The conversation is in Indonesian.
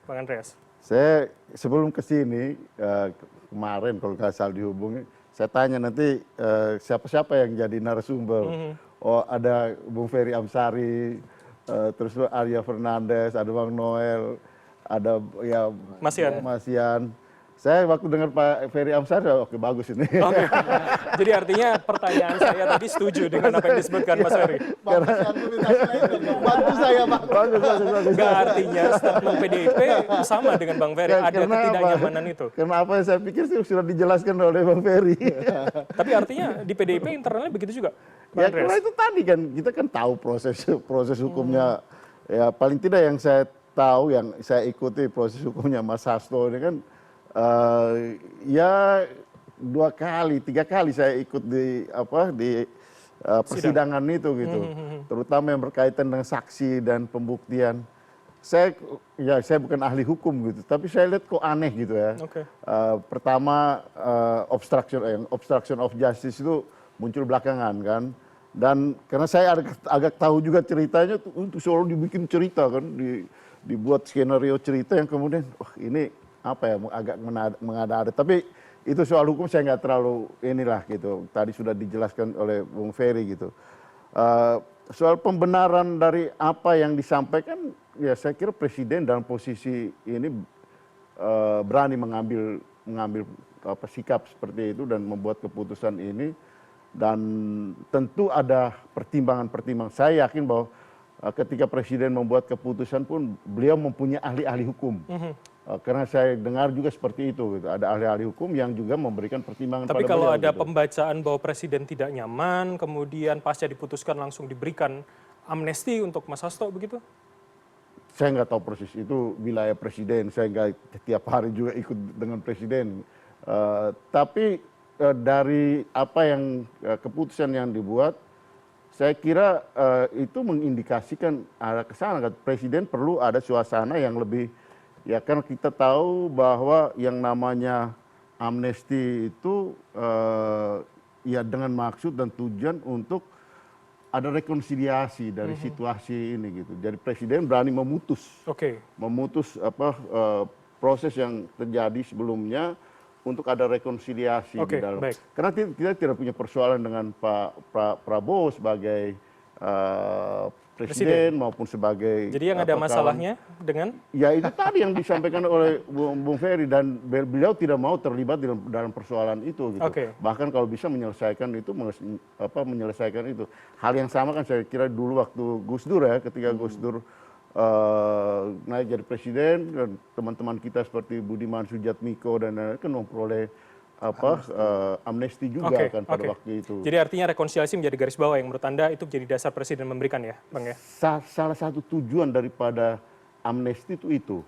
Bang Andreas? Saya sebelum ke sini, kemarin kalau nggak salah dihubungi, saya tanya nanti siapa-siapa yang jadi narasumber. Oh, ada Bung Ferry Amsari, terus Arya Fernandes, ada Bang Noel, ada ya Mas Yan. Saya waktu dengar Pak Ferry Amsari, oke bagus ini. Oke. Jadi artinya pertanyaan saya tadi setuju dengan apa yang disebutkan Mas Ferry. Bantu saya Pak. Bagus. Nggak, artinya statement PDIP sama dengan Bang Ferry, ada ketidaknyamanan itu. Karena apa yang saya pikir sih sudah dijelaskan oleh Bang Ferry. Tapi artinya di PDIP internalnya begitu juga, Ya Bang karena itu tadi kan, kita kan tahu proses hukumnya. Ya paling tidak yang saya tahu, yang saya ikuti proses hukumnya Mas Hasto ini kan, ya 2 kali, 3 kali saya ikut di persidangan itu gitu, terutama yang berkaitan dengan saksi dan pembuktian. Saya bukan ahli hukum gitu, tapi saya lihat kok aneh gitu ya. Pertama obstruction of justice itu muncul belakangan kan, dan karena saya agak tahu juga ceritanya tuh, untuk selalu dibikin cerita kan, dibuat skenario cerita yang kemudian ini apa ya, agak mengada-ada. Tapi itu soal hukum saya nggak terlalu inilah gitu. Tadi sudah dijelaskan oleh Bung Ferry gitu. Soal pembenaran dari apa yang disampaikan, ya saya kira Presiden dalam posisi ini berani mengambil sikap seperti itu dan membuat keputusan ini. Dan tentu ada pertimbangan-pertimbangan. Saya yakin bahwa ketika Presiden membuat keputusan pun beliau mempunyai ahli-ahli hukum. Karena saya dengar juga seperti itu, gitu. Ada ahli-ahli hukum yang juga memberikan pertimbangan. Tapi pada kalau beliau, ada gitu. pembacaan bahwa Presiden tidak nyaman, kemudian pasca diputuskan langsung diberikan amnesti untuk Mas Hasto begitu? Saya nggak tahu persis, itu wilayah Presiden. Saya nggak tiap hari juga ikut dengan Presiden. Tapi dari apa yang keputusan yang dibuat, saya kira itu mengindikasikan arah ke sana. Presiden perlu ada suasana yang lebih, ya kan kita tahu bahwa yang namanya amnesti itu ya dengan maksud dan tujuan untuk ada rekonsiliasi dari situasi ini gitu. Jadi Presiden berani memutus proses yang terjadi sebelumnya untuk ada rekonsiliasi di dalam. Karena kita tidak punya persoalan dengan Pak Prabowo sebagai Presiden maupun sebagai. Jadi yang ada masalahnya dengan? Ya itu tadi yang disampaikan oleh Bung Ferry, dan beliau tidak mau terlibat dalam persoalan itu gitu. Bahkan kalau bisa menyelesaikan itu, menyelesaikan itu. Hal yang sama kan saya kira dulu waktu Gus Dur ya, ketika Gus Dur naik jadi Presiden, dan teman-teman kita seperti Budiman Sujatmiko dan lain-lain kan memperoleh amnesti juga kan pada waktu itu. Jadi artinya rekonsiliasi menjadi garis bawah yang menurut Anda itu menjadi dasar Presiden memberikan ya, Bang ya? Salah satu tujuan daripada amnesti itu.